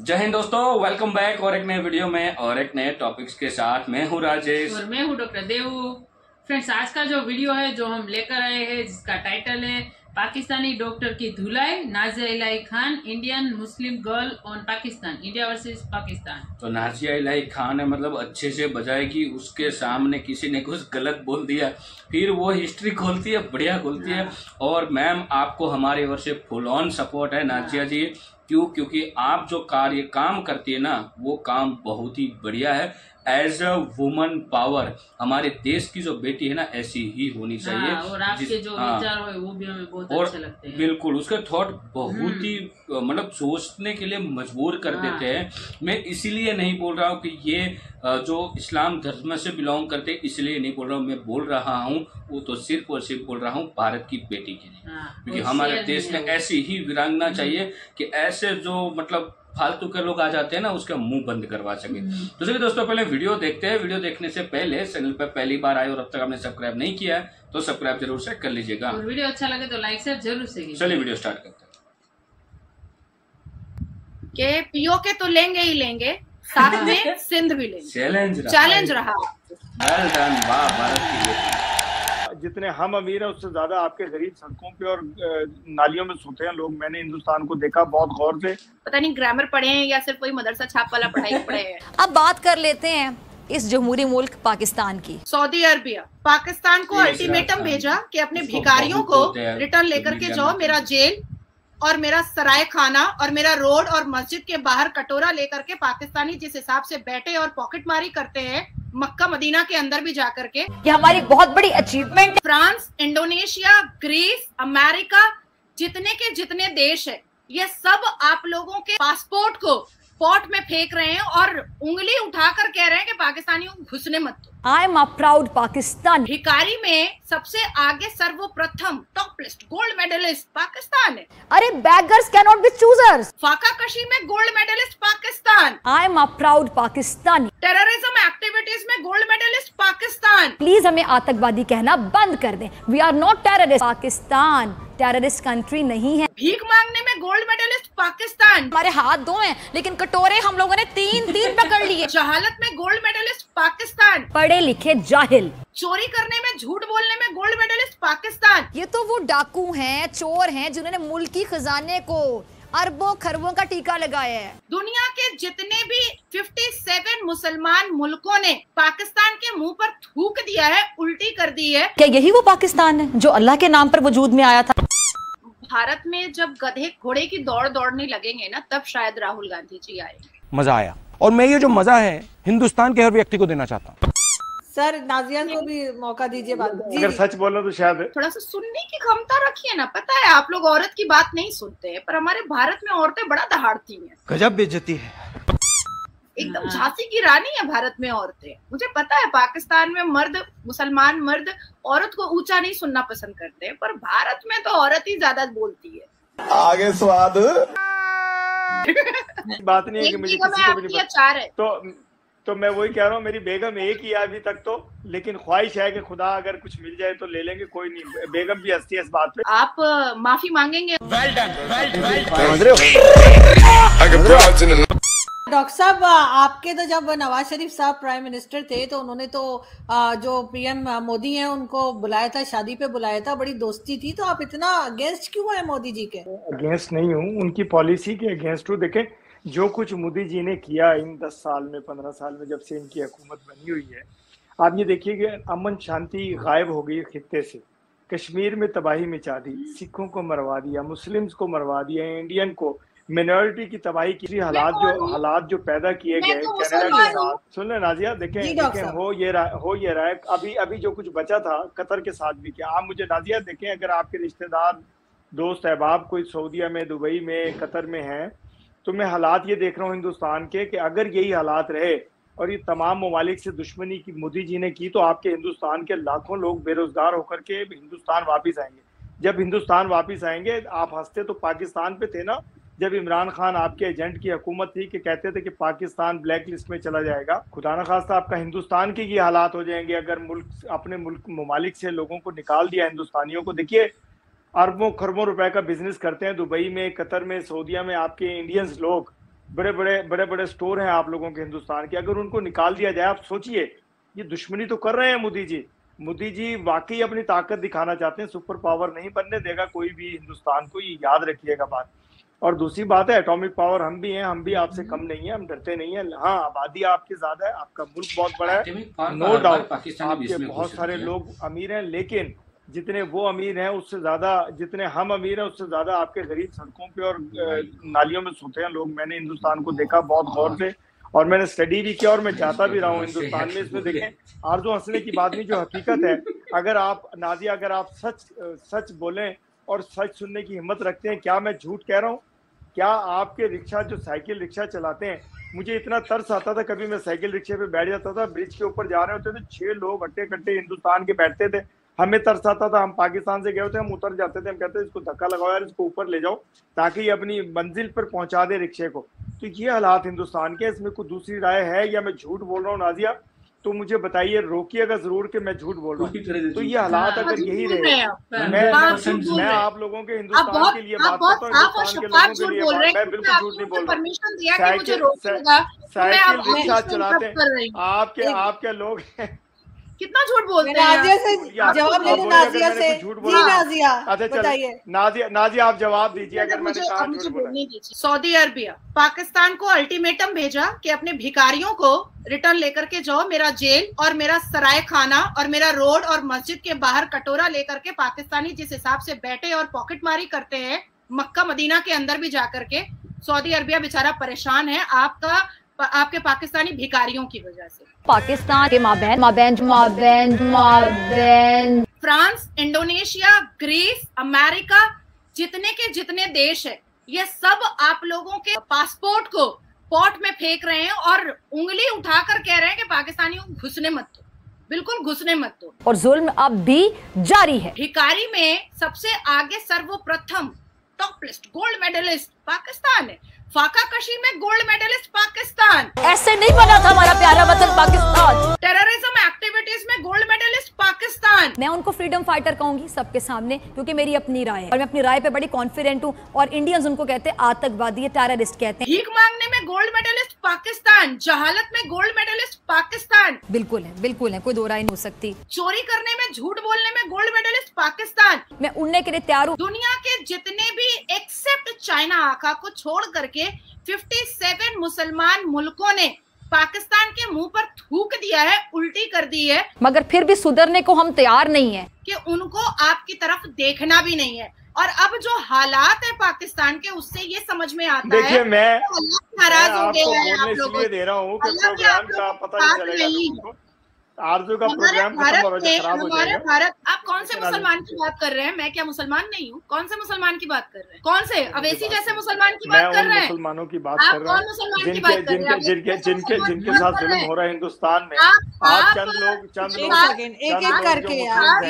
जय हिंद दोस्तों, welcome back और एक नए वीडियो में और एक नए टॉपिक्स के साथ। मैं हूँ राजेश और मैं हूँ डॉक्टर देवू। फ्रेंड्स, आज का जो वीडियो है जो हम लेकर आए हैं जिसका टाइटल है पाकिस्तानी डॉक्टर की धुलाई, Nazia Ilahi Khan Indian Muslim girl on Pakistan, India versus Pakistan. तो नाजिया इलाही खान है, मतलब अच्छे से बजाएगी। उसके सामने किसी ने कुछ गलत बोल दिया, फिर वो हिस्ट्री खोलती है, बढ़िया खोलती है। और मैम, आपको हमारे ओर से फुल ऑन सपोर्ट है नाजिया जी। क्योंकि आप जो काम करती है ना, वो काम बहुत ही बढ़िया है। एज अ वुमन पावर हमारे देश की जो बेटी है ना, ऐसी ही होनी चाहिए। और आपके जो विचार हो वो भी हमें बहुत अच्छे लगते हैं। बिल्कुल, उसके थॉट बहुत ही मतलब सोचने के लिए मजबूर कर देते हैं। मैं इसीलिए नहीं बोल रहा हूँ कि ये जो इस्लाम धर्म से बिलोंग करते हैं, इसलिए नहीं बोल रहा हूँ। मैं बोल रहा हूँ वो तो सिर्फ और सिर्फ बोल रहा हूँ भारत की बेटी के लिए। क्योंकि हमारे देश में ऐसी ही वीरांगना चाहिए कि ऐसे जो मतलब फालतू के लोग आ जाते हैं ना, उसका मुंह बंद करवा सके। तो चलिए दोस्तों, पहले वीडियो देखते हैं। वीडियो देखने से पहले चैनल पर पहली बार आए और अब तक आपने सब्सक्राइब नहीं किया है तो सब्सक्राइब जरूर से कर लीजिएगा। और वीडियो अच्छा लगे तो लाइक शेयर जरूर से कीजिए। चलिए वीडियो स्टार्ट करते हैं। के पीओ के तो लेंगे ही लेंगे, साथ में सिंध भी लेंगे। चैलेंज रहा। वेल डन, वाह भारत की बेटी। जितने हम अमीर हैं उससे ज्यादा आपके गरीब सड़कों पे और नालियों में सोते हैं लोग। मैंने हिंदुस्तान को देखा बहुत गौर से। पता नहीं ग्रामर पढ़े हैं या सिर्फ कोई मदरसा छाप वाला पढ़ाई पढ़े हैं। अब बात कर लेते हैं इस जमहूरी मुल्क पाकिस्तान की। सौदी अरबिया पाकिस्तान को अल्टीमेटम भेजा कि अपने भिखारियों को रिटर्न लेकर के जाओ। मेरा जेल और मेरा सराय खाना और मेरा रोड और मस्जिद के बाहर कटोरा लेकर के पाकिस्तानी जिस हिसाब से बैठे और पॉकेटमारी करते हैं मक्का मदीना के अंदर भी जाकर के, ये हमारी बहुत बड़ी achievement. France, Indonesia, Greece, America, जितने के जितने देश है, ये सब आप लोगों के पासपोर्ट को पॉट में फेंक रहे हैं और उंगली उठाकर कह रहे हैं कि पाकिस्तानियों को घुसने मत दो। I am a proud Pakistan. भिखारी में सबसे आगे सर्वप्रथम top list gold medalist Pakistan है। अरे beggars can not be choosers. फाका कशी में gold medalist Pakistan. I am a proud Pakistani. Terrorism activities में गोल्ड मेडलिस्ट पाकिस्तान। प्लीज हमें आतंकवादी कहना बंद कर दें। We are not terrorist. Pakistan terrorist country नहीं है। भीख मांगने में गोल्ड मेडलिस्ट पाकिस्तान। हमारे हाथ दो हैं लेकिन कटोरे हम लोगों ने तीन पकड़ लिए। जहालत में गोल्ड मेडलिस्ट पाकिस्तान। पढ़े लिखे जाहिल। चोरी करने में, झूठ बोलने में गोल्ड मेडलिस्ट पाकिस्तान। ये तो वो डाकू हैं, चोर हैं जिन्होंने मुल्की खजाने को अरबों खरबों का टीका लगाया है। दुनिया के जितने भी 57 मुसलमान मुल्कों ने पाकिस्तान के मुंह पर थूक दिया है, उल्टी कर दी है। क्या यही वो पाकिस्तान है जो अल्लाह के नाम पर वजूद में आया था? भारत में जब गधे घोड़े की दौड़ दौड़ने लगेंगे ना, तब शायद राहुल गांधी जी आएंगे। मजा आया, और मैं ये जो मजा है हिंदुस्तान के हर व्यक्ति को देना चाहता हूँ। सर, नाजिया को भी मौका दीजिए बात। अगर सच बोलो तो शायद थोड़ा सा सुनने की क्षमता रखिए ना। पता है आप लोग औरत की बात नहीं सुनते हैं, पर हमारे भारत में औरतें बड़ा दहाड़ती हैं। गजब बेइज्जती है। एकदम झांसी की रानी है भारत में औरतें। मुझे पता है पाकिस्तान में मर्द, मुसलमान मर्द औरत को ऊंचा नहीं सुनना पसंद करते हैं, पर भारत में तो औरत ही ज्यादा बोलती है। आगे स्वाद बात नहीं है कि मुझे किसी को भी अचार है। तो मैं वही कह रहा हूँ, मेरी बेगम एक ही है अभी तक तो, लेकिन ख्वाहिश है कि खुदा अगर कुछ मिल जाए तो ले लेंगे। कोई नहीं, बेगम भी हंसती है इस बात पे। आप माफी मांगेंगे? डॉक्टर साहब, आपके तो जब नवाज शरीफ साहब प्राइम मिनिस्टर थे तो उन्होंने तो जो पीएम मोदी हैं उनको बुलाया था, शादी पे बुलाया था, बड़ी दोस्ती थी। तो आप इतना अगेंस्ट क्यों है मोदी जी के? अगेंस्ट नहीं हूँ, उनकी पॉलिसी के अगेंस्ट हूँ। देखें, जो कुछ मोदी जी ने किया इन 10 साल में, 15 साल में, जब से इनकी हुकूमत बनी हुई है, आप ये देखिए कि अमन शांति गायब हो गई खित्ते से। कश्मीर में तबाही मचा दी, सिखों को मरवा दिया, मुस्लिम्स को मरवा दिया, इंडियन को, मिनॉरिटी की तबाही की। हालात जो पैदा किए गए कनाडा के साथ। सुन ले नाजिया, देखें हो ये रहा है। अभी जो कुछ बचा था कतर के साथ भी किया। आप मुझे नाजिया देखें, अगर आपके रिश्तेदार, दोस्त, अहबाब कोई सऊदीया में, दुबई में, कतर में हैं, तो मैं हालात ये देख रहा हूँ हिंदुस्तान के कि अगर यही हालात रहे और ये तमाम ममालिक से दुश्मनी की मोदी जी ने की, तो आपके हिंदुस्तान के लाखों लोग बेरोजगार होकर के हिंदुस्तान वापस आएंगे। जब हिंदुस्तान वापस आएंगे, आप हंसते तो पाकिस्तान पे थे ना, जब इमरान खान आपके एजेंट की हुकूमत थी कि कहते थे कि पाकिस्तान ब्लैक लिस्ट में चला जाएगा। खुदा न खास्ता आपका हिंदुस्तान के ये हालात हो जाएंगे अगर अपने मुल्क ममालिक से लोगों को निकाल दिया, हिंदुस्तानियों को। देखिए, अरबों खरबों रुपए का बिजनेस करते हैं दुबई में, कतर में, सऊदीया में आपके इंडियंस लोग, बड़े बड़े स्टोर हैं आप लोगों के हिंदुस्तान के, अगर उनको निकाल दिया जाए, आप सोचिए, ये दुश्मनी तो कर रहे हैं मोदी जी वाकई अपनी ताकत दिखाना चाहते हैं, सुपर पावर नहीं बनने देगा कोई भी हिंदुस्तान को, ये याद रखिएगा बात। और दूसरी बात है, एटॉमिक पावर हम भी हैं, हम भी आपसे कम नहीं है, हम डरते नहीं है। हाँ, आबादी आपकी ज्यादा है, आपका मुल्क बहुत बड़ा है, नो डाउट, आपके बहुत सारे लोग अमीर हैं, लेकिन जितने वो अमीर हैं उससे ज्यादा, जितने हम अमीर हैं उससे ज्यादा आपके गरीब सड़कों पे और नालियों में सोते हैं लोग। मैंने हिंदुस्तान को देखा बहुत गौर से, और मैंने स्टडी भी किया, और मैं चाहता भी रहा हूँ हिंदुस्तान में। इसमें देखें, आरज़ू हंसने की बात नहीं, जो हकीकत है, अगर आप नाजिया, अगर आप सच बोलें और सच सुनने की हिम्मत रखते हैं, क्या मैं झूठ कह रहा हूँ? क्या आपके रिक्शा, जो साइकिल रिक्शा चलाते हैं, मुझे इतना तरस आता था, कभी मैं साइकिल रिक्शे पे बैठ जाता था, ब्रिज के ऊपर जा रहे होते थे, 6 लोग हट्टे कट्टे हिंदुस्तान के बैठते थे, हमें तरस आता था, हम पाकिस्तान से गए होते, हम उतर जाते थे, हम कहते थे इसको धक्का लगाओ यार, इसको ऊपर ले जाओ ताकि ये अपनी मंजिल पर पहुंचा दे रिक्शे को। तो ये हालात हिंदुस्तान के, इसमें कोई दूसरी राय है या मैं झूठ बोल रहा हूँ नाजिया? तो मुझे बताइए, रोकिएगा जरूर कि मैं झूठ बोल रहा हूँ। तो ये हालात अगर यही रहे, मैं आप लोगों के हिंदुस्तान के लिए बात करता हूँ, हिंदुस्तान के लोगों के लिए, मैं बिल्कुल झूठ नहीं बोल रहा हूँ। साइकिल रिक्शा चलाते हैं आपके लोग हैं, कितना झूठ बोलते हैं। नाजिया से जवाब ले लो, नाजिया से। जी नाजिया, बताइए। नाजिया आप जवाब दीजिए अगर मैंने कहा झूठ बोला। सऊदी अरबिया पाकिस्तान को अल्टीमेटम भेजा कि अपने भिखारियों को रिटर्न लेकर के जाओ, मेरा जेल और मेरा सराय खाना और मेरा रोड और मस्जिद के बाहर कटोरा लेकर के पाकिस्तानी जिस हिसाब से बैठे और पॉकेटमारी करते हैं मक्का मदीना के अंदर भी जाकर के, सऊदी अरबिया बेचारा परेशान है आपके पाकिस्तानी भिखारियों की वजह से। पाकिस्तान के माबैन फ्रांस, इंडोनेशिया, ग्रीस, अमेरिका, जितने के जितने देश है, ये सब आप लोगों के पासपोर्ट को पॉट में फेंक रहे हैं और उंगली उठाकर कह रहे हैं कि पाकिस्तानियों को घुसने मत दो, बिल्कुल घुसने मत दो। और जुल्म अब भी जारी है। भिखारी में सबसे आगे सर्वप्रथम top list gold medalist Pakistan है। फाका कशी में गोल्ड मेडलिस्ट पाकिस्तान। ऐसे नहीं बना था हमारा प्यारा वतन पाकिस्तान। टेररिज्म एक्टिविटीज में गोल्ड मेडलिस्ट पाकिस्तान। मैं उनको फ्रीडम फाइटर कहूंगी सबके सामने, क्योंकि मेरी अपनी राय है और मैं अपनी राय पे बड़ी कॉन्फिडेंट हूँ। और इंडियंस उनको कहते हैं आतंकवादी, टेररिस्ट कहते हैं। भीख मांगने में गोल्ड मेडलिस्ट पाकिस्तान, जहालत में गोल्ड मेडलिस्ट पाकिस्तान। बिल्कुल है, कोई दो राय नहीं हो सकती। चोरी करने में, झूठ बोलने में गोल्ड मेडलिस्ट पाकिस्तान। मैं उड़ने के लिए तैयार हूँ। दुनिया के जितने भी एक्सेप्ट चाइना आका को छोड़ करके 57 मुसलमान मुल्कों ने पाकिस्तान के मुंह पर थूक दिया है, उल्टी कर दी है, मगर फिर भी सुधरने को हम तैयार नहीं है कि उनको आपकी तरफ देखना भी नहीं है। और अब जो हालात है पाकिस्तान के, उससे ये समझ में आता है। देखिए, मैं नाराज हो गए हैं आप लोगों से दे रहा हूँ कि प्रोग्राम का पता नहीं चलेगा। आरज़ू का प्रोग्राम भारत, आप कौन से मुसलमान की बात कर रहे हैं? मैं क्या मुसलमान नहीं हूँ? कौन से मुसलमान की बात कर रहे हैं? कौन से अवैसी जैसे मुसलमान की बात कर रहे हैं? मुसलमानों की बात कर रहे हैं जिनके साथ जुल्म हो रहा है हिंदुस्तान में। आप चंद लोग एक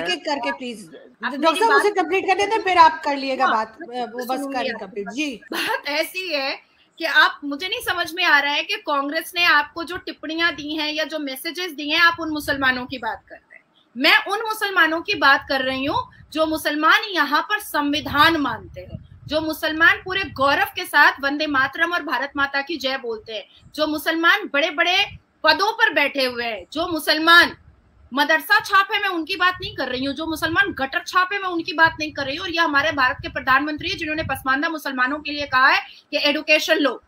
एक करके प्लीज डॉक्टर साहब उसे कंप्लीट कर देते हैं, फिर आप कर लिएगा बात, वो बस करें कंप्लीट। जी, बात ऐसी है कि आप, मुझे नहीं समझ में आ रहा है कि कांग्रेस ने आपको जो टिप्पणियां दी हैं या जो मैसेजेस दिए हैं, आप उन मुसलमानों की बात कर रहे हैं। मैं उन मुसलमानों की बात कर रही हूँ जो मुसलमान यहाँ पर संविधान मानते हैं, जो मुसलमान पूरे गौरव के साथ वंदे मातरम और भारत माता की जय बोलते हैं, जो मुसलमान बड़े बड़े पदों पर बैठे हुए हैं, जो मुसलमान मदरसा छापे में उनकी बात नहीं कर रही हूँ, जो मुसलमान गटर छापे में उनकी बात नहीं कर रही हूँ। और यह हमारे भारत के प्रधानमंत्री है जिन्होंने पसमानदा मुसलमानों के लिए कहा है कि एडुकेशन लो,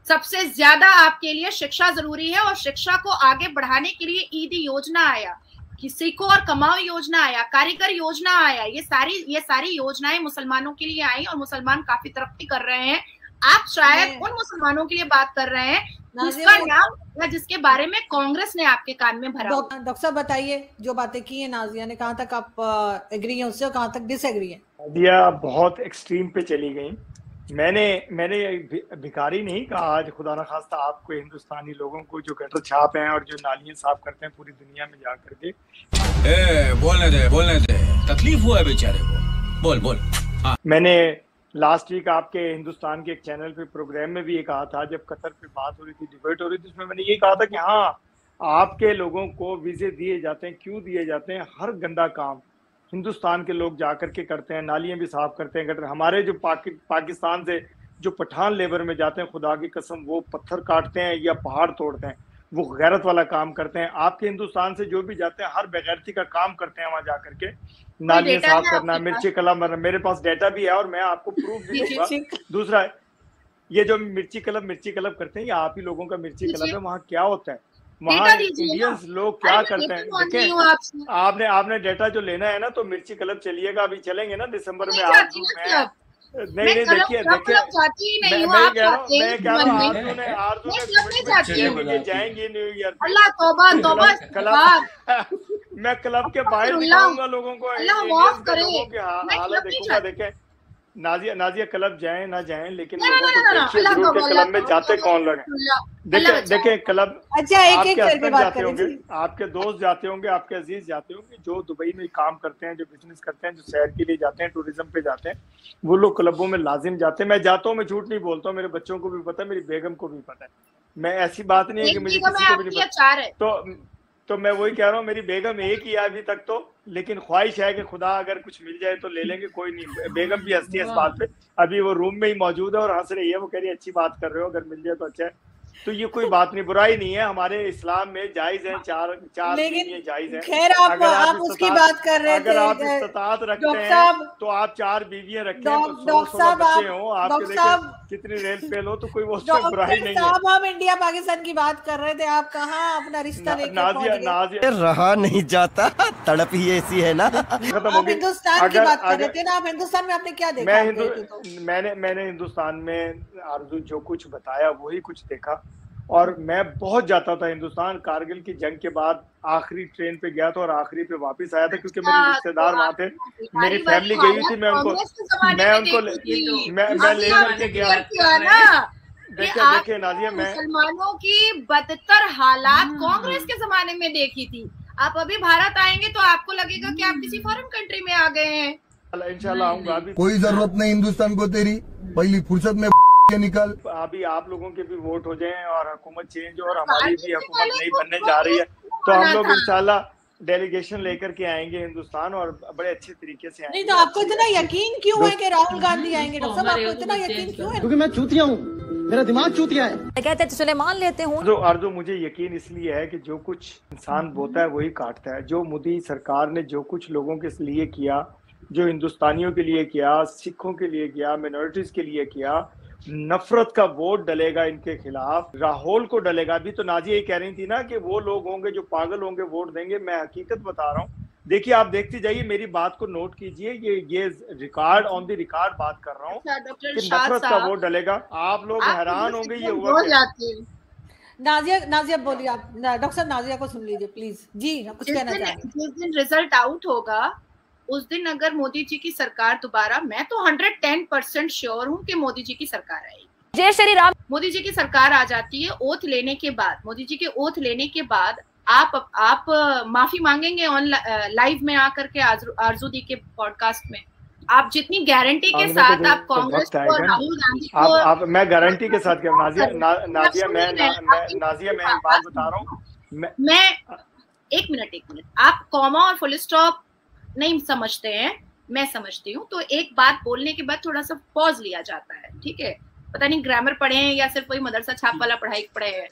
सबसे ज्यादा आपके लिए शिक्षा जरूरी है। और शिक्षा को आगे बढ़ाने के लिए ईदी योजना आया, सीखो और कमाओ योजना आया, कारीगर योजना आया, ये सारी योजनाएं मुसलमानों के लिए आई और मुसलमान काफी तरक्की कर रहे हैं। आप शायद उन मुसलमानों के लिए बात कर रहे हैं जिसका नाम या जिसके बारे में कांग्रेस ने आपके कान में भरा। डॉक्टर साहब बताइए, जो बातें की है नाजिया ने, कहाँ तक आप एग्री हैं उससे और कहाँ तक डिसएग्री हैं? नाजिया बहुत एक्सट्रीम पे चली गई। मैंने भिखारी नहीं कहा आज, खुदा न खास्ता आपको हिंदुस्तानी लोगों को जो गटर छाप हैं और जो नालियां साफ करते हैं पूरी दुनिया में जा करके। बोलने दे, तकलीफ हुआ है बेचारे को, बोल। मैंने लास्ट वीक आपके हिंदुस्तान के एक चैनल पे प्रोग्राम में भी ये कहा था, जब कतर पे बात हो रही थी, डिबेट हो रही थी, उसमें मैंने ये कहा था कि हाँ, आपके लोगों को वीजे दिए जाते हैं, क्यों दिए जाते हैं? हर गंदा काम हिंदुस्तान के लोग जा करके करते हैं, नालियां भी साफ करते हैं, गटर। हमारे जो पाकिस्तान से जो पठान लेबर में जाते हैं, खुदा की कसम वो पत्थर काटते हैं या पहाड़ तोड़ते हैं, वो गैरत वाला काम करते हैं। आपके हिंदुस्तान से जो भी जाते हैं हर बेगैरती का काम करते हैं वहां जाकर के, नालियां साफ करना, मिर्ची कलम, मेरे पास डेटा भी है और मैं आपको प्रूफ भी दूंगा। दूसरा, ये जो मिर्ची कलम करते हैं, ये आप ही लोगों का मिर्ची कलम है। वहाँ क्या होता है, वहाँ इंडियंस लोग क्या करते हैं? देखिए, आपने डेटा जो लेना है ना, तो मिर्ची कलम चलिएगा, अभी चलेंगे ना दिसंबर में। नहीं देखिए मैं कह रहा हूँ जाएंगे न्यू ईयर, मैं क्लब के बाहर दिखाऊंगा लोगों को, हालत देखूंगा। देखें नाजिया क्लब जाए ना जाए, लेकिन लोगों को क्लब में जाते कौन लोग हैं? देखें क्लब, आपके हस्बैंड जाते होंगे, आपके दोस्त जाते होंगे, आपके अजीज जाते होंगे, जो दुबई में काम करते हैं, जो बिजनेस करते हैं, जो सैर के लिए जाते हैं, टूरिज्म पे जाते हैं, वो लोग क्लबों में लाजिम जाते हैं। मैं जाता हूँ, मैं झूठ नहीं बोलता हूँ, मेरे बच्चों को भी पता है, मेरी बेगम को भी पता है। मैं ऐसी बात नहीं है कि मुझे किसी को भी नहीं पता। तो मैं वही कह रहा हूँ, मेरी बेगम एक ही है अभी तक तो, लेकिन ख्वाहिश है कि खुदा अगर कुछ मिल जाए तो ले लेंगे, कोई नहीं। बेगम भी हंसती है इस बात पे, अभी वो रूम में ही मौजूद है और हंस रही है, वो कह रही है अच्छी बात कर रहे हो, अगर मिल जाए तो अच्छा है। तो ये कोई बात नहीं, बुराई नहीं है, हमारे इस्लाम में जायज है, चार बीवियां जायज है। खैर आप उसकी बात कर रहे थे, अगर आप इस्तात रखते हैं तो आप 4 बीवियां रखें, 16 बच्चे हो, आपके कितनी रेल फेल हो, तो कोई वो बुराई नहीं है। हम इंडिया पाकिस्तान की बात कर रहे थे, आप कहाँ अपना रिश्ता लेके नाजिया रहा नहीं जाता, तड़प ही ऐसी है ना। आप हिंदुस्तान की बात कर रहे थे ना, आप हिंदुस्तान में आपने क्या देखा? मैंने हिंदुस्तान में आरजू जो कुछ बताया वही कुछ देखा, और मैं बहुत जाता था हिंदुस्तान। कारगिल की जंग के बाद आखिरी ट्रेन पे गया था और आखिरी पे वापस आया था, क्योंकि मेरे रिश्तेदार वहाँ थे, मेरी फैमिली गई थी, मैं उनको ले करके गया। देखिए नाजिया, मैं मुसलमानों की बदतर हालात कांग्रेस के जमाने में देखी थी। आप अभी भारत आएंगे तो आपको लगेगा कि आप किसी फॉरेन कंट्री में आ गए हैं। इंशाल्लाह आऊंगा। कोई जरूरत नहीं हिंदुस्तान को तेरी, पहली फुर्सत में निकल। अभी आप लोगों के भी वोट हो जाएं और हुकूमत चेंज हो और हमारी भी हुकूमत नहीं बनने जा रही है, तो हम लोग इंशाल्लाह डेलीगेशन लेकर के आएंगे हिंदुस्तान, और बड़े अच्छे तरीके से आएंगे। नहीं तो आपको इतना यकीन क्यों है कि राहुल गांधी आएंगे? डॉक्टर साहब, आपको इतना यकीन क्यों है? क्योंकि मैं चूतिया हूँ, मेरा दिमाग चूतिया है। कहते हैं चले मान लेते हूँ। अर्जो मुझे यकीन इसलिए है कि जो कुछ इंसान बोता है वही काटता है। जो मोदी सरकार ने जो कुछ लोगों के लिए किया, जो हिंदुस्तानियों के लिए किया, सिखों के लिए किया, मिनोरिटीज के लिए किया, नफरत का वोट डलेगा इनके खिलाफ, राहुल को डलेगा। अभी तो नाजिया ये कह रही थी ना कि वो लोग होंगे जो पागल होंगे वोट देंगे। मैं हकीकत बता रहा हूँ, देखिए आप देखते जाइए, मेरी बात को नोट कीजिए, ये रिकॉर्ड ऑन द रिकॉर्ड बात कर रहा हूँ कि नफरत का वोट डलेगा। आप लोग हैरान होंगे ये हुआ। नाजिया बोलिए आप, डॉक्टर साहब नाजिया को सुन लीजिए प्लीज। जी कुछ कहना चाहते हैं? जिस दिन रिजल्ट आउट होगा उस दिन अगर मोदी जी की सरकार दोबारा, मैं तो 110% श्योर हूँ कि मोदी जी की सरकार आएगी। जय श्री राम। मोदी जी की सरकार आ जाती है, ओथ लेने के बाद, मोदी जी के ओथ लेने के बाद आप माफी मांगेंगे ऑन लाइव में आकर के आरजूदी के पॉडकास्ट में। आप जितनी गारंटी के साथ आप कांग्रेस को और राहुल गांधी को, मैं गारंटी के साथ नाजिया मैं एक बात बता रहा हूँ। मैं एक मिनट, आप कॉमा और फुल स्टॉप नहीं समझते हैं, मैं समझती हूँ। तो एक बात बोलने के बाद थोड़ा सा पॉज लिया जाता है, ठीक है? पता नहीं ग्रामर पढ़े हैं या सिर्फ वही मदरसा छाप वाला पढ़ाई पढ़े हैं।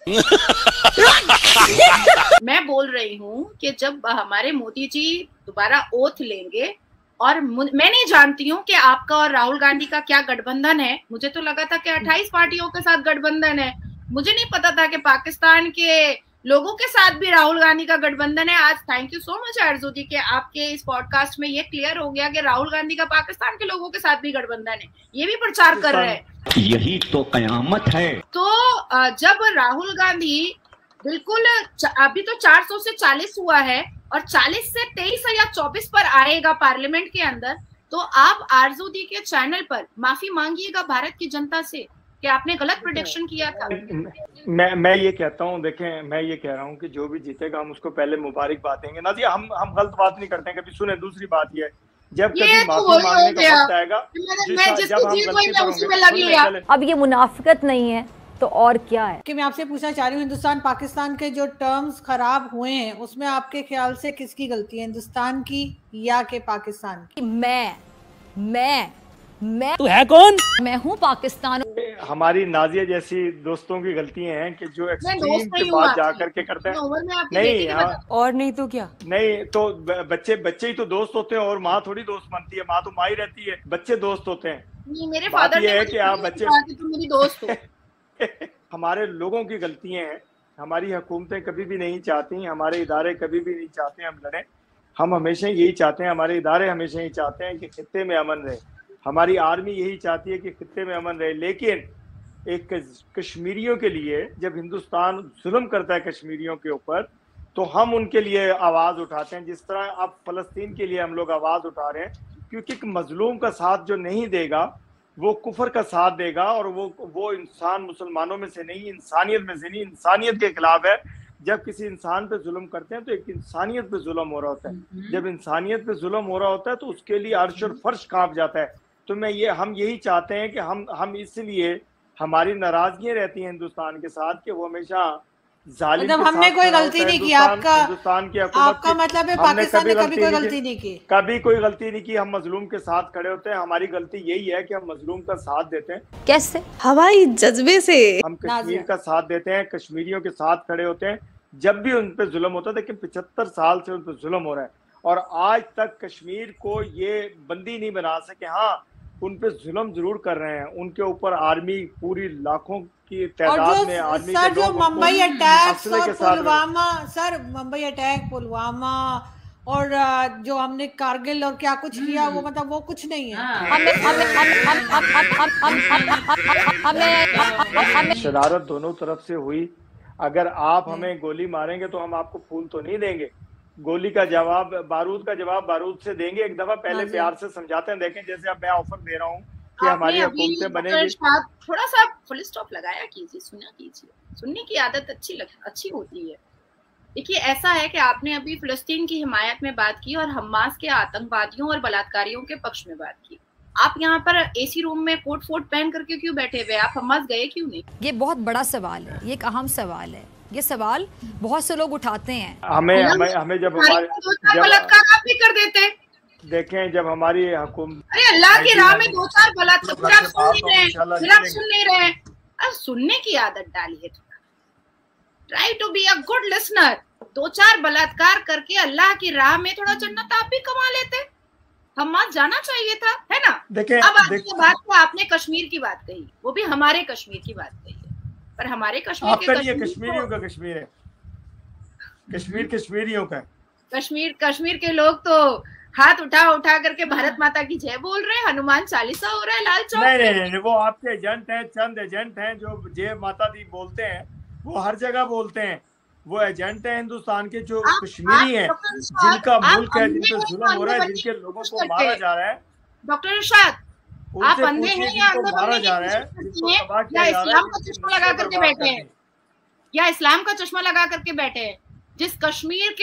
मैं बोल रही हूँ कि जब हमारे मोदी जी दोबारा ओथ लेंगे, और मैं नहीं जानती हूँ कि आपका और राहुल गांधी का क्या गठबंधन है। मुझे तो लगा था कि 28 पार्टियों के साथ गठबंधन है। मुझे नहीं पता था कि पाकिस्तान के लोगों के साथ भी राहुल गांधी का गठबंधन है। आज थैंक यू सो मच आरजूदी के आपके इस पॉडकास्ट में ये क्लियर हो गया कि राहुल गांधी का पाकिस्तान के लोगों के साथ भी गठबंधन है, ये भी प्रचार कर रहे हैं। यही तो कयामत है। तो जब राहुल गांधी बिल्कुल अभी तो 400 से 40 हुआ है और 40 से 23 या 24 पर आएगा पार्लियामेंट के अंदर, तो आप आरजूदी के चैनल पर माफी मांगिएगा भारत की जनता से कि आपने गलत प्रेडिक्शन किया था। मैं ये कहता हूँ, देखें मैं ये कह रहा हूँ कि जो भी जीतेगा हम उसको पहले मुबारकबाद देंगे। नाजिया हम गलत बात नहीं करते हैं कभी। सुने दूसरी बात ये है, जब कभी माफी मांगने का वक्त आएगा, अब ये मुनाफिकत नहीं है तो और क्या है? कि मैं आपसे पूछना चाह रही हूँ, हिंदुस्तान पाकिस्तान के जो टर्म्स खराब हुए हैं उसमें आपके ख्याल से किसकी गलती है, हिंदुस्तान की या के पाकिस्तान की? मैं तू है कौन? मैं हूँ पाकिस्तान। हमारी नाजिया जैसी दोस्तों की गलतियां हैं कि जो एक्सट्रीम दोस्त के नहीं हूँ बाद आपकी। जा करके करते हैं। उम्र में आपकी नहीं बेटी की हाँ, और नहीं तो क्या? नहीं तो बच्चे बच्चे ही तो दोस्त होते हैं और माँ थोड़ी दोस्त बनती है। माँ तो माँ ही रहती है, बच्चे दोस्त होते हैं। नहीं, मेरे बात फादर ये ने है मुझे कि आप कभी बच्चे कहा कि तुम मेरी दोस्त हो। हमारे लोगों की गलतियां हैं। हमारी हुकूमतें कभी भी नहीं चाहती, हमारे इदारे कभी भी नहीं चाहते हम लड़ें। हम हमेशा यही चाहते हैं, हमारे इदारे हमेशा यही चाहते हैं कि खित्ते में अमन रहे। हमारी आर्मी यही चाहती है कि खित्ते में अमन रहे। लेकिन एक कश्मीरियों के लिए जब हिंदुस्तान जुल्म करता है कश्मीरियों के ऊपर, तो हम उनके लिए आवाज उठाते हैं। जिस तरह अब फलस्तीन के लिए हम लोग आवाज उठा रहे हैं, क्योंकि एक मजलूम का साथ जो नहीं देगा वो कुफर का साथ देगा। और वो इंसान मुसलमानों में से नहीं, इंसानियत में से नहीं, इंसानियत के खिलाफ है। जब किसी इंसान पे जुल्म करते हैं तो एक इंसानियत पे जुल्म हो रहा होता है। जब इंसानियत पे जुल्म हो रहा होता है तो उसके लिए अर्श और फर्श कांप जाता है। तो हम यही चाहते हैं कि हम इसलिए हमारी नाराजगियां रहती हैं हिंदुस्तान के साथ कि वो हमेशा जालिम मतलब के हमने साथ कोई खड़ा गलती होता है। नहीं की। हिंदुस्तान की हुकूमत आपका की मतलब है हमने पाकिस्तान ने कभी कोई नहीं गलती नहीं की? कभी कोई गलती नहीं की। हम मजलूम के साथ खड़े होते हैं। हमारी गलती यही है कि हम मजलूम का साथ देते हैं। कैसे? हवाई जज्बे से हम कश्मीर का साथ देते हैं, कश्मीरियों के साथ खड़े होते हैं जब भी उन पे जुल्म होता है। लेकिन 75 साल से उन पे जुल्म हो रहा है और आज तक कश्मीर को ये बंदी नहीं बना सके। हाँ, उन पे जुल्म जरूर कर रहे हैं। उनके ऊपर आर्मी पूरी लाखों की तादाद में आर्मी सर के जो लोग मुंबई अटैक्स असले और के साथ पुलवामा, सर मुंबई अटैक, पुलवामा और जो हमने कारगिल और क्या कुछ किया, वो मतलब वो कुछ नहीं है। शरारत दोनों तरफ से हुई। अगर आप हमें गोली मारेंगे तो हम आपको फूल तो नहीं देंगे। गोली का जवाब, बारूद का जवाब बारूद से देंगे। एक दफा पहले प्यार से समझाते हैं। देखें, जैसे अब मैं ऑफर दे रहा हूँ कि हमारी हुकूमतें बनेंगी। थोड़ा सा फुल स्टॉप लगाया कीजिए, सुना कीजिए। सुनने की आदत अच्छी होती है। देखिए, ऐसा है कि आपने अभी फिलिस्तीन की हिमायत में बात की और हमास के आतंकवादियों और बलात्कारियों के पक्ष में बात की। आप यहाँ पर एसी रूम में कोट फोट पहन करके क्यों बैठे हुए? आप हमास गए क्यों नहीं? ये बहुत बड़ा सवाल है, ये एक अहम सवाल है। ये सवाल बहुत से लोग उठाते हैं। हमें जब बलात्कार आप भी कर देते। देखें, जब हमारी हुकूमत, अरे अल्लाह की राह में 2-4 बलात्कार सुन नहीं रहे। अब सुनने की आदत डाली है। Try to be a good listener. 2-4 बलात्कार करके अल्लाह की राह में थोड़ा जन्नत आप भी कमा लेते। हमास जाना चाहिए था, है ना? अब आपकी बात को आपने कश्मीर की बात कही, वो भी हमारे कश्मीर की बात कही है। पर हमारे कश्मीर के कश्मीरियों का कश्मीर है। कश्मीर कश्मीरियों का। कश्मीर के लोग तो हाथ उठा करके भारत माता की जय बोल रहे हैं। हनुमान चालीसा हो रहा है लाल चौक। नहीं, वो आपके एजेंट हैं, चंद एजेंट हैं जो जय माता दी बोलते हैं। वो हर जगह बोलते हैं। वो एजेंट हैं हिंदुस्तान के जो कश्मीरी हैं, जिनका मुल्क है, जिन पे जुल्म हो रहा है, जिनके लोगों को मारा जा रहा है। डॉक्टर इरशाद, आप अंधे हैं या अंधे बनने की कोशिश करती हैं, या इस्लाम का चश्मा लगा करके बैठे हैं, या इस्लाम का चश्मा लगा करके बैठे हैं? जिस कश्मीर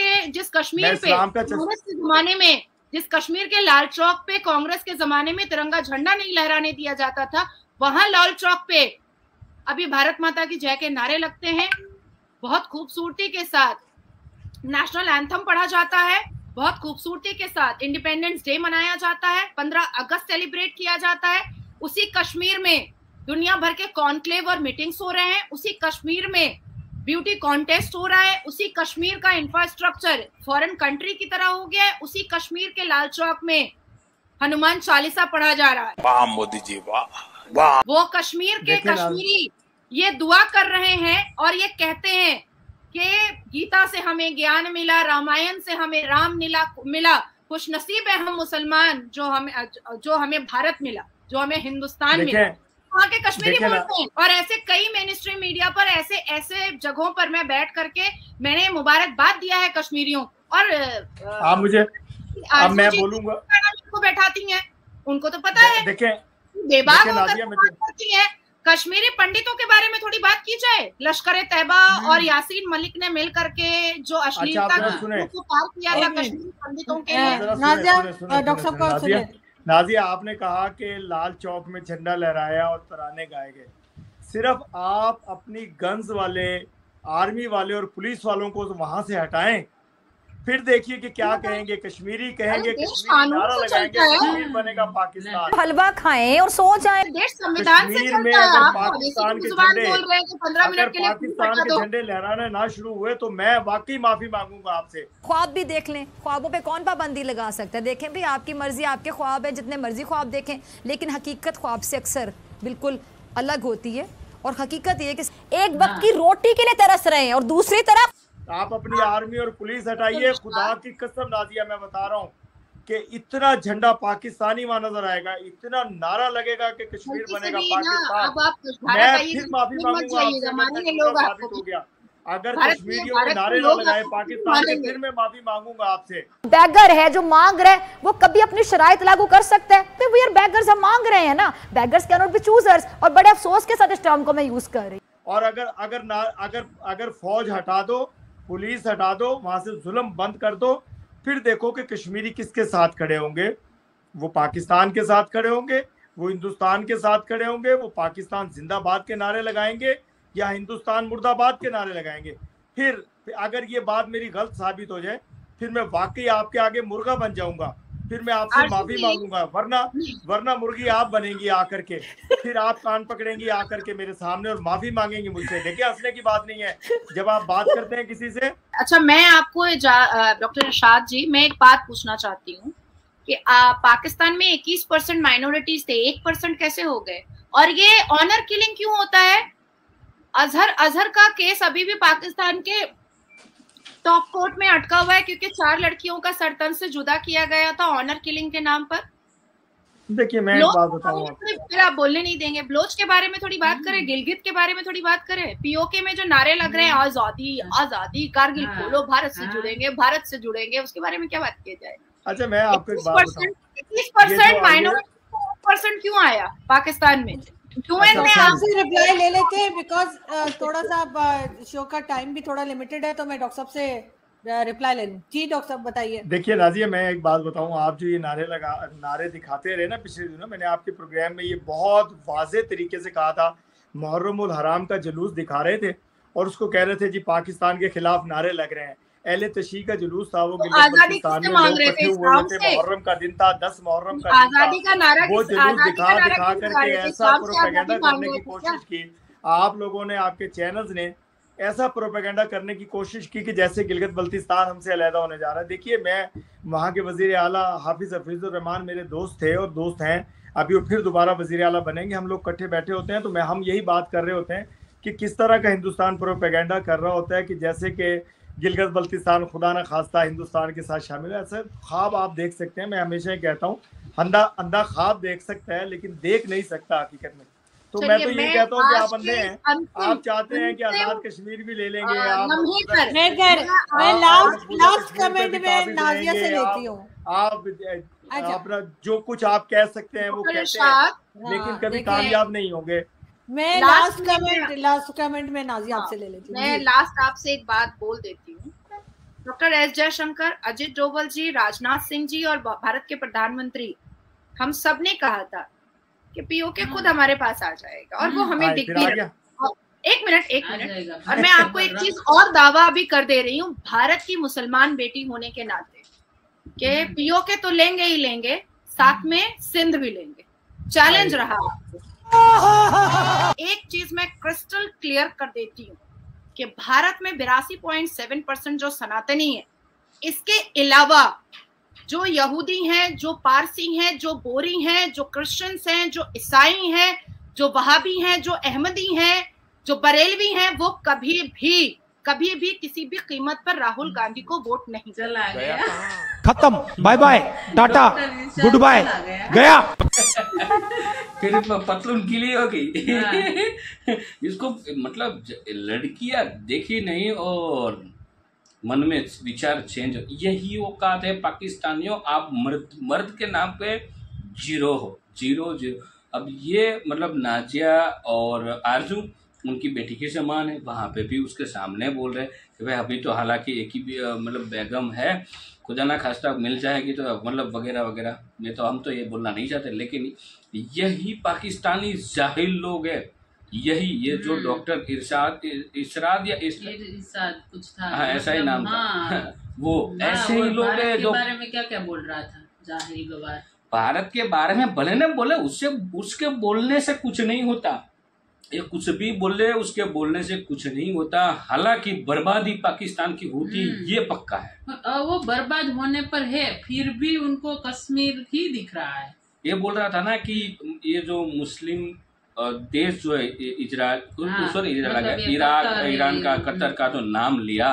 पे कांग्रेस के जमाने में, जिस कश्मीर के लाल चौक पे कांग्रेस के जमाने में तिरंगा झंडा नहीं लहराने दिया जाता था, वहां लाल चौक पे अभी भारत माता की जय के नारे लगते हैं। बहुत खूबसूरती के साथ नेशनल एंथम पढ़ा जाता है। बहुत खूबसूरती के साथ इंडिपेंडेंस डे मनाया जाता है। 15 अगस्त सेलिब्रेट किया जाता है। उसी कश्मीर में दुनिया भर के कॉन्क्लेव और मीटिंग्स हो रहे हैं। उसी कश्मीर में ब्यूटी कॉन्टेस्ट हो रहा है। उसी कश्मीर का इंफ्रास्ट्रक्चर फॉरेन कंट्री की तरह हो गया है। उसी कश्मीर के लाल चौक में हनुमान चालीसा पढ़ा जा रहा है। वाह मोदी जी, वाह। वो कश्मीर के कश्मीरी ये दुआ कर रहे हैं और ये कहते हैं कि गीता से हमें ज्ञान मिला, रामायण से हमें राम मिला, खुश नसीब है हम मुसलमान जो हमें भारत मिला, जो हमें हिंदुस्तान मिला। वहाँ के कश्मीरी बोलते हैं। और ऐसे कई मेन स्ट्रीम मीडिया पर ऐसे जगहों पर मैं बैठ करके मैंने मुबारकबाद दिया है कश्मीरियों। और आप मुझे, अब मैं बोलूंगा, को बैठाती हैं, उनको तो पता है, बेबाक होकर करती है। कश्मीरी पंडितों के बारे में थोड़ी बात की जाए। लश्कर तैयबा और यासीन मलिक ने मिल करके जो अश्लीलता को पार किया था कश्मीरी पंडितों के। डॉक्टर साहब, नाजिया, आपने कहा कि लाल चौक में झंडा लहराया और तराने गाए गए। सिर्फ आप अपनी गन्स वाले, आर्मी वाले और पुलिस वालों को वहां से हटाएं। फिर देखिए कि क्या कहेंगे, कश्मीरी कहेंगे, देश कश्मीरी कानून नारा से लगाएंगे, चलता है। कश्मीर बनेगा पाकिस्तान। हलवा खाएं और सो जाएं। देश संविधान से कश्मीर में चलता है। अगर आप पाकिस्तान के जुबान झंडे, बोल रहे हैं कि 15 अगर मिनट के लिए पाकिस्तान हटा के दो। झंडे लहराने ना शुरू हुए तो मैं वाकई माफी मांगूंगा आपसे। ख्वाब भी देख लें, ख्वाबों पे कौन पाबंदी लगा सकता है? देखें भाई, आपकी मर्जी, आपके ख्वाब है, जितने मर्जी ख्वाब देखें, लेकिन हकीकत ख्वाब से अक्सर बिल्कुल अलग होती है। और हकीकत ये कि एक वक्त की रोटी के लिए तरस रहे हैं और दूसरी तरफ आप अपनी आर्मी और पुलिस हटाइए, खुदा की कसम नाजिया मैं बता रहा हूँ कि इतना झंडा पाकिस्तानी वहां नजर आएगा, इतना नारा लगेगा कि कश्मीर बनेगा पाकिस्तान। अब आप मैं फिर माफी मांगूंगा आपसे अगर मैं झूठा साबित हो गया। अगर कश्मीरियों के नारे ना लगाए पाकिस्तान के, फिर मैं माफी मांगूंगा आपसे। बैगर है जो मांग रहे हैं वो कभी अपनी शराइत लागू कर सकता है? तो वी आर बैगर्स, हम मांग रहे हैं ना, beggars can not be choosers. और बड़े अफसोस के साथ इस टर्म को मैं यूज कर रही हूँ। और अगर फौज हटा दो, पुलिस हटा दो, वहां से जुल्म बंद कर दो, फिर देखो कि कश्मीरी किसके साथ खड़े होंगे। वो पाकिस्तान के साथ खड़े होंगे, वो हिंदुस्तान के साथ खड़े होंगे, वो पाकिस्तान जिंदाबाद के नारे लगाएंगे या हिंदुस्तान मुर्दाबाद के नारे लगाएंगे। फिर अगर ये बात मेरी गलत साबित हो जाए, फिर मैं वाकई आपके आगे मुर्गा बन जाऊंगा, फिर मैं आपसे माफी मांगूंगा। वरना मुर्गी आप बनेंगी आकर के, फिर आप कान पकड़ेंगी आकर के मेरे सामने और माफी मांगेंगी मुझसे। देखिए, हंसने की बात नहीं है जब आप बात करते हैं किसी से। अच्छा, मैं आपको डॉक्टर इरशाद जी, मैं एक बात पूछना चाहती हूँ कि पाकिस्तान में 21% माइनॉरिटीज थे, 1% कैसे हो गए? और ये ऑनर किलिंग क्यों होता है? अजहर का केस अभी भी पाकिस्तान के टॉप कोर्ट में अटका हुआ है क्योंकि 4 लड़कियों का सर तन से जुदा किया गया था ऑनर किलिंग के नाम पर। देखिए, मैं एक बात बताऊं, फिर आप बोलने नहीं देंगे। बलोच के बारे में थोड़ी बात करें, गिलगित के बारे में थोड़ी बात करें। पीओके में जो नारे लग रहे हैं, आजादी आजादी, कारगिल खोलो, भारत से जुड़ेंगे, भारत से जुड़ेंगे, उसके बारे में क्या बात की जाए? अच्छा, मैं आपको एक बात बताऊं, 21% माइनॉरिटी 1% क्यों आया पाकिस्तान में? आपसे रिप्लाई ले लेते हैं बिकॉज थोड़ा सा शो का टाइम भी थोड़ा लिमिटेड है, तो मैं डॉक्टर साहब से रिप्लाई ले लूं। जी डॉक्टर साहब बताइए। देखिए नाजिया, मैं एक बात बताऊं, आप जो ये नारे दिखाते रहे ना पिछले दिनों, मैंने आपके प्रोग्राम में ये बहुत वाज़ेह तरीके से कहा था, मुहर्रमुल हराम का जुलूस दिखा रहे थे और उसको कह रहे थे जी पाकिस्तान के खिलाफ नारे लग रहे हैं। अहले तशी का जुलूस था, वो आजादी मांग रहे थे, मुहर्रम का दिन था, 10 मुहर्रम का आजादी का नारा, वो जुलूस दिखा करके ऐसा प्रोपेगेंडा करने की कोशिश की। आप लोगों ने, आपके चैनल्स ने ऐसा प्रोपेगेंडा करने की कोशिश की कि जैसे गिलगित बल्तिस्तान हमसे अलहदा होने जा रहा है। देखिए, मैं वहाँ के वजीर आला हाफिज हफीजुर रहमान मेरे दोस्त थे और दोस्त हैं, अभी वो फिर दोबारा वजीर आला बनेंगे। हम लोग इकट्ठे बैठे होते हैं तो हम यही बात कर रहे होते हैं कि किस तरह का हिंदुस्तान प्रोपेगेंडा कर रहा होता है कि जैसे कि गिलगित बल्तिस्तान खुदा न खास्ता हिंदुस्तान के साथ शामिल है। ऐसे ख्वाब आप देख सकते हैं, मैं हमेशा ही कहता हूँ, अंधा ख्वाब देख सकता है लेकिन देख नहीं सकता हकीकत में। तो मैं तो ये कहता हूँ कि आप अंधे हैं, आप चाहते हैं कि आजाद कश्मीर भी ले लेंगे मैं लास्ट कमेंट में नाजिया से लेती हूँ। आप अपना जो कुछ आप कह सकते हैं वो कहते हैं, लेकिन कभी कामयाब नहीं होंगे। मैं लास्ट कमेंट में नाजिया आपसे ले लेती हूँ। मैं लास्ट आपसे एक बात बोल देती हूँ। डॉक्टर एस जयशंकर, अजित डोभाल जी, राजनाथ सिंह जी और भारत के प्रधानमंत्री, हम सब ने कहा था कि पीओके खुद हमारे पास आ जाएगा और वो हमें दिख भी रहा। एक मिनट और मैं आपको एक चीज और दावा भी कर दे रही हूँ, भारत की मुसलमान बेटी होने के नाते कि पीओके तो लेंगे ही लेंगे, साथ में सिंध भी लेंगे। चैलेंज रहा। एक चीज मैं क्रिस्टल क्लियर कर देती हूँ कि भारत में 82.7% जो सनातनी है, इसके अलावा जो यहूदी हैं, जो पारसी हैं, जो बोरी हैं, जो क्रिश्चियंस हैं, जो ईसाई हैं, जो वहाबी हैं, जो अहमदी हैं, जो बरेलवी हैं, वो कभी भी किसी भी कीमत पर राहुल गांधी को वोट नहीं चला गया। खत्म, bye bye, tata, goodbye, गया। फिर पतलून गीली हो गई। इसको मतलब लड़कियां देखी नहीं और मन में विचार चेंज। यही औकात है पाकिस्तानियों, आप मर्द के नाम पे जीरो हो, जीरो। अब ये मतलब नाजिया और आरजू उनकी बेटी के समान है, वहाँ पे भी उसके सामने बोल रहे कि भाई अभी तो हालांकि एक ही मतलब बेगम है, खुदा ना खास्ता मिल जाएगी तो मतलब वगैरह वगैरह। मैं तो हम तो ये बोलना नहीं चाहते, लेकिन यही पाकिस्तानी जाहिल लोग हैं, यही ये जो डॉक्टर इरशाद या इरशाद कुछ था, हाँ ऐसा ही नाम था, वो ऐसे ही लोग हैं जो बारे में क्या क्या बोल रहा था जाहिर गवार। भारत के बारे में भले न बोले, उससे उसके बोलने से कुछ नहीं होता, ये कुछ भी बोले उसके बोलने से कुछ नहीं होता। हालांकि बर्बादी पाकिस्तान की होती ये पक्का है। वो बर्बाद होने पर है, फिर भी उनको कश्मीर ही दिख रहा है। ये बोल रहा था ना कि ये जो मुस्लिम देश जो है इजराइल, मतलब इराक, ईरान का, कतर का जो नाम लिया,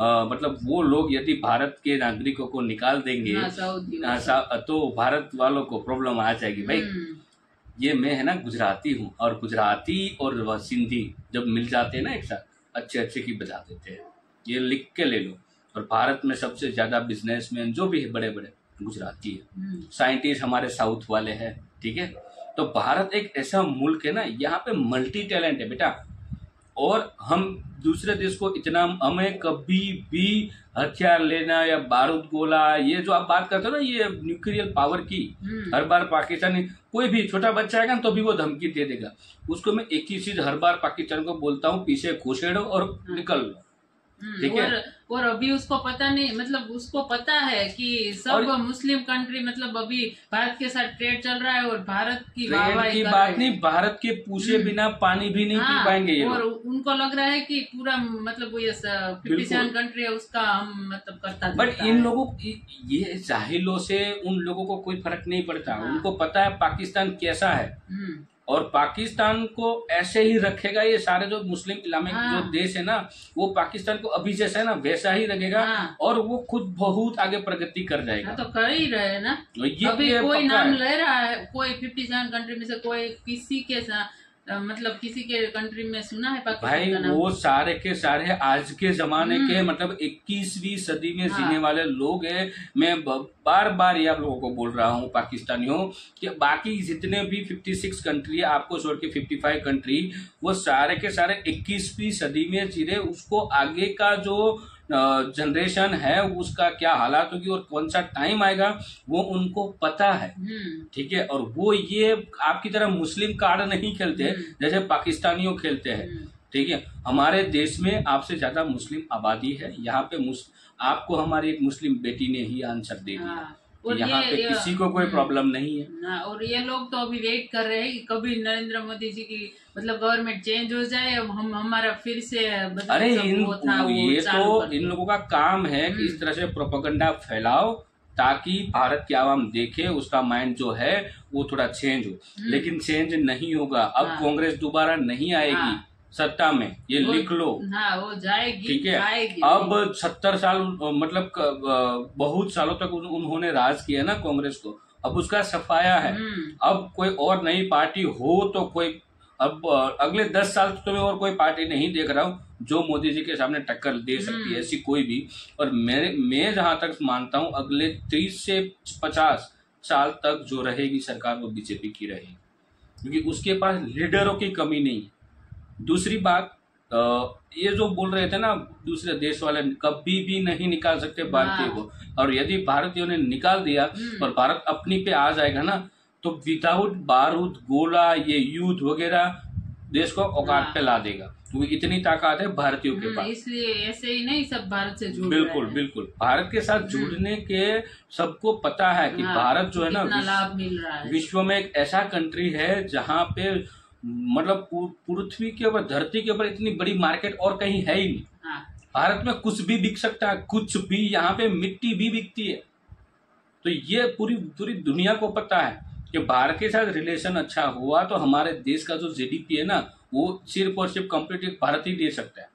मतलब वो लोग यदि भारत के नागरिकों को निकाल देंगे तो भारत वालों को प्रॉब्लम आ जाएगी। भाई ये मैं है ना गुजराती हूँ, और गुजराती और सिंधी जब मिल जाते हैं ना एक साथ, अच्छे अच्छे की बजा देते हैं। ये लिख के ले लो। और भारत में सबसे ज्यादा बिजनेसमैन जो भी है बड़े बड़े गुजराती है, साइंटिस्ट हमारे साउथ वाले हैं, ठीक है। तो भारत एक ऐसा मुल्क है ना, यहाँ पे मल्टी टैलेंट है बेटा। और हम दूसरे देश को इतना, हमें कभी भी हथियार लेना या बारूद गोला, ये जो आप बात करते हो ना, ये न्यूक्लियर पावर की, हर बार पाकिस्तानी कोई भी छोटा बच्चा आएगा तो भी वो धमकी दे देगा उसको। मैं एक ही चीज हर बार पाकिस्तान को बोलता हूँ, पीछे घुसेड़ो और निकल लो, ठीक है। और अभी उसको पता नहीं, मतलब उसको पता है कि सब मुस्लिम कंट्री, मतलब अभी भारत के साथ ट्रेड चल रहा है और भारत की बात नहीं, भारत के पूछे बिना पानी भी नहीं पी पाएंगे ये। और उनको लग रहा है कि पूरा मतलब वो ये 57 कंट्री है उसका हम मतलब करता। बट इन लोगों ये जाहिलों से उन लोगों को कोई फर्क नहीं पड़ता। उनको पता है पाकिस्तान कैसा है और पाकिस्तान को ऐसे ही रखेगा। ये सारे जो मुस्लिम इस्लामिक जो देश है ना, वो पाकिस्तान को अभी जैसा है ना वैसा ही रखेगा और वो खुद बहुत आगे प्रगति कर जाएगा। तो कर ही रहे ना। अभी कोई नाम ले रहा है, कोई 57 कंट्री में से कोई किसी के मतलब किसी के कंट्री में सुना है पाकिस्तान भाई का नाम? वो सारे के सारे आज के जमाने के मतलब 21वीं सदी में जीने वाले लोग हैं। मैं बार बार ये आप लोगों को बोल रहा हूँ पाकिस्तानियों कि बाकी जितने भी 56 कंट्री है, आपको छोड़ के 55 कंट्री, वो सारे के सारे 21वीं सदी में जी रहे। उसको आगे का जो जनरेशन है उसका क्या हालात होगी और कौन सा टाइम आएगा वो उनको पता है, ठीक है। और वो ये आपकी तरह मुस्लिम कार्ड नहीं खेलते जैसे पाकिस्तानियों खेलते हैं, ठीक है। हमारे देश में आपसे ज्यादा मुस्लिम आबादी है। यहाँ पे आपको हमारी एक मुस्लिम बेटी ने ही आंसर दे दिया। और यहाँ पे किसी को कोई प्रॉब्लम नहीं है। और ये लोग तो अभी वेट कर रहे हैं कि कभी नरेंद्र मोदी जी की मतलब गवर्नमेंट चेंज हो जाए, हम हमारा फिर से अरे ये तो इन लोगों का काम है कि इस तरह से प्रोपेगेंडा फैलाओ ताकि भारत की आवाम देखे, उसका माइंड जो है वो थोड़ा चेंज हो। लेकिन चेंज नहीं होगा। अब कांग्रेस दोबारा नहीं आएगी सत्ता में, ये लिख लो। वो जाएगी, ठीक है। अब 70 साल मतलब बहुत सालों तक उन्होंने राज किया ना कांग्रेस को, अब उसका सफाया है। अब कोई और नई पार्टी हो तो कोई, अब अगले 10 साल तो मैं और कोई पार्टी नहीं देख रहा हूँ जो मोदी जी के सामने टक्कर दे सकती है, ऐसी कोई भी। और मैं जहां तक मानता हूँ अगले 30 से 50 साल तक जो रहेगी सरकार वो बीजेपी की रहेगी, क्योंकि उसके पास लीडरों की कमी नहीं है। दूसरी बात, ये जो बोल रहे थे ना दूसरे देश वाले कभी भी नहीं निकाल सकते भारतीय को, और यदि भारतीयों ने निकाल दिया और भारत अपनी पे आ जाएगा ना तो विदाउट बारूद गोला ये युद्ध वगैरह देश को औकात पे ला देगा। तो इतनी ताकत है भारतीयों के पास। इसलिए ऐसे ही नहीं सब भारत से जुड़ बिल्कुल बिल्कुल भारत के साथ जुड़ने के सबको पता है कि भारत जो है ना लाभ मिल रहा है। विश्व में एक ऐसा कंट्री है जहाँ पे मतलब पृथ्वी के ऊपर, धरती के ऊपर इतनी बड़ी मार्केट और कहीं है ही नहीं। भारत में कुछ भी बिक सकता है, कुछ भी। यहाँ पे मिट्टी भी बिकती है। तो ये पूरी दुनिया को पता है कि भारत के साथ रिलेशन अच्छा हुआ तो हमारे देश का जो जीडीपी है ना वो सिर्फ और सिर्फ कंप्लीट भारत ही दे सकता है।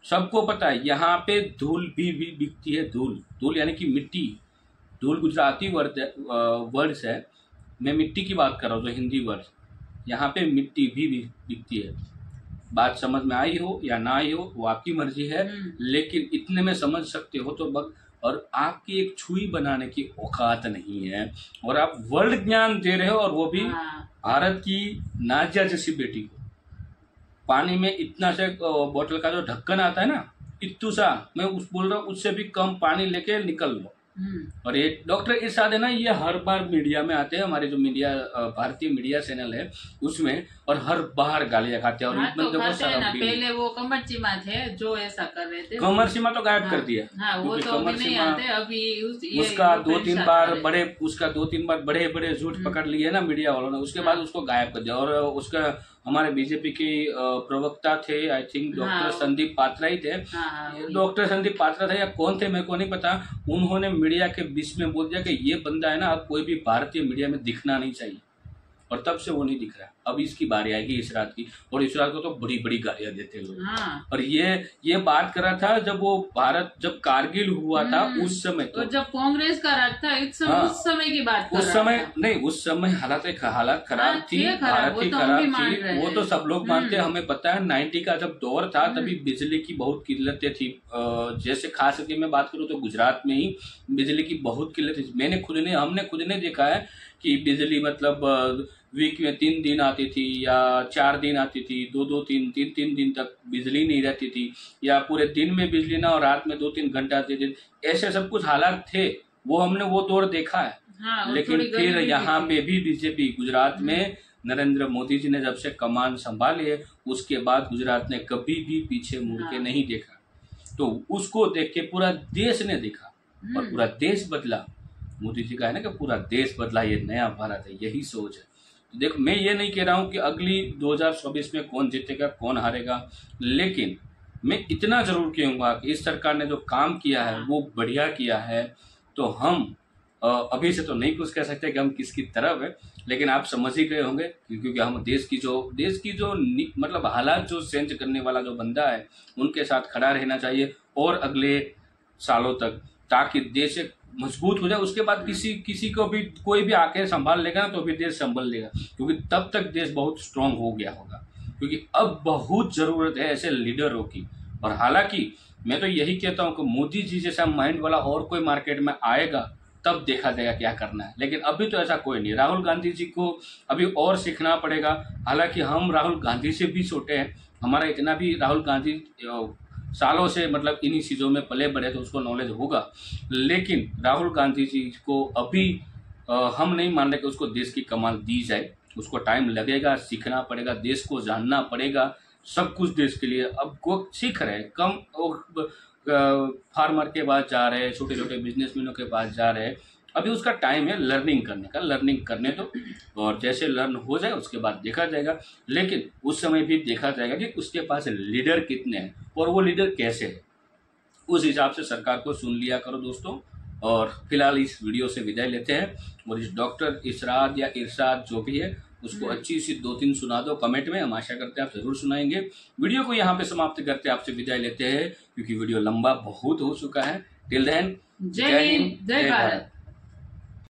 सबको पता है। यहाँ पे धूल भी बिकती है। धूल यानी कि मिट्टी। धूल गुजराती वर्ड है, मैं मिट्टी की बात कर रहा हूँ, जो हिंदी वर्ड। यहाँ पे मिट्टी भी बिकती है। बात समझ में आई हो या ना आई हो वो आपकी मर्जी है, लेकिन इतने में समझ सकते हो तो बस। और आपकी एक छुई बनाने की औकात नहीं है और आप वर्ल्ड ज्ञान दे रहे हो, और वो भी भारत की नाजिया जैसी बेटी को। पानी में इतना से बोतल का जो ढक्कन आता है ना, इत्तू सा, मैं बोल रहा हूँ उससे भी कम पानी लेके निकल लो, और ये डॉक्टर इरशाद है ना, ये हर बार मीडिया में आते हैं, हमारे जो मीडिया भारतीय मीडिया चैनल है उसमें, और हर बार गालियां खाते हैं। और तो खाते हैं ना, पहले वो कमर चीमा थे जो ऐसा कर रहे थे, कमर चीमा तो गायब कर दिया। वो तो अभी नहीं आते अभी। उसका दो तीन बार बड़े बड़े झूठ पकड़ लिए ना मीडिया वालों ने, उसके बाद उसको गायब कर दिया। और उसका हमारे बीजेपी के प्रवक्ता थे, I think doctor Sandeep Patra ही थे, डॉक्टर संदीप पात्रा थे या कौन थे मेरे को नहीं पता, उन्होंने मीडिया के बीच में बोल दिया कि ये बंदा है ना, अब कोई भी भारतीय मीडिया में दिखना नहीं चाहिए। और तब से वो नहीं दिख रहा। अब इसकी बारी आएगी इशरात की, और इशरात को तो बड़ी बड़ी गालियां देते लोग। और ये बात कर रहा था जब वो जब कारगिल हुआ था उस समय, तो जब कांग्रेस का राज था उस समय की बात कर उस समय नहीं, उस समय हालात खराब थी, भारत की खराब थी, वो तो सब लोग मानते हैं। हमें पता है 90 का जब दौर था तभी बिजली की बहुत किल्लतें थी। जैसे खास करके मैं बात करूँ तो गुजरात में ही बिजली की बहुत किल्लत थी। हमने खुद ने देखा है कि बिजली मतलब वीक में 3 दिन आती थी या 4 दिन आती थी, 2-3 दिन तक बिजली नहीं रहती थी, या पूरे दिन में बिजली ना और रात में 2-3 घंटे आती थी। ऐसे सब कुछ हालात थे, वो हमने वो दौर देखा है। लेकिन फिर यहाँ पे भी बीजेपी गुजरात में नरेंद्र मोदी जी ने जब से कमान संभाली है, उसके बाद गुजरात ने कभी भी पीछे मुड़ के नहीं देखा। तो उसको देख के पूरा देश ने देखा और पूरा देश बदला। मोदी जी का है ना कि पूरा देश बदला, ये नया भारत है, यही सोच है। तो देखो, मैं ये नहीं कह रहा हूँ कि अगली 2024 में कौन जीतेगा कौन हारेगा, लेकिन मैं इतना जरूर कहूँगा कि इस सरकार ने जो काम किया है वो बढ़िया किया है। तो हम अभी से तो नहीं कुछ कह सकते कि हम किसकी तरफ है, लेकिन आप समझ ही गए होंगे क्योंकि हम देश की जो मतलब हालात जो चेंज करने वाला जो बंदा है उनके साथ खड़ा रहना चाहिए और अगले सालों तक, ताकि देश एक मजबूत हो जाए। उसके बाद किसी को भी कोई भी आके संभाल लेगा तो भी देश संभल लेगा, क्योंकि तब तक देश बहुत स्ट्रांग हो गया होगा। क्योंकि अब बहुत जरूरत है ऐसे लीडरों की। और हालांकि मैं तो यही कहता हूं कि मोदी जी जैसा माइंड वाला और कोई मार्केट में आएगा तब देखा जाएगा क्या करना है, लेकिन अभी तो ऐसा कोई नहीं। राहुल गांधी जी को अभी और सीखना पड़ेगा। हालांकि हम राहुल गांधी से भी छोटे हैं, हमारा इतना भी राहुल गांधी सालों से मतलब इन्हीं चीज़ों में पले बढ़े तो उसको नॉलेज होगा, लेकिन राहुल गांधी जी को अभी हम नहीं मान रहे कि उसको देश की कमान दी जाए। उसको टाइम लगेगा, सीखना पड़ेगा, देश को जानना पड़ेगा, सब कुछ देश के लिए। अब को सीख रहे हैं, कम फार्मर के पास जा रहे हैं, छोटे छोटे बिजनेसमैनों के पास जा रहे हैं। अभी उसका टाइम है लर्निंग करने का, लर्निंग करने दो, और जैसे लर्न हो जाए उसके बाद देखा जाएगा। लेकिन उस समय भी देखा जाएगा कि उसके पास लीडर कितने हैं और वो लीडर कैसे है, उस हिसाब से सरकार को सुन लिया करो दोस्तों। और फिलहाल इस वीडियो से विदाई लेते हैं, और इस डॉक्टर इशरात या इरशाद जो भी है उसको अच्छी सी 2-3 सुना दो कमेंट में, हम आशा करते हैं आप जरूर सुनाएंगे। वीडियो को यहाँ पे समाप्त करते आपसे विदाई लेते हैं, क्योंकि वीडियो लंबा बहुत हो चुका है। टिल देन, जय हिंद, जय भारत।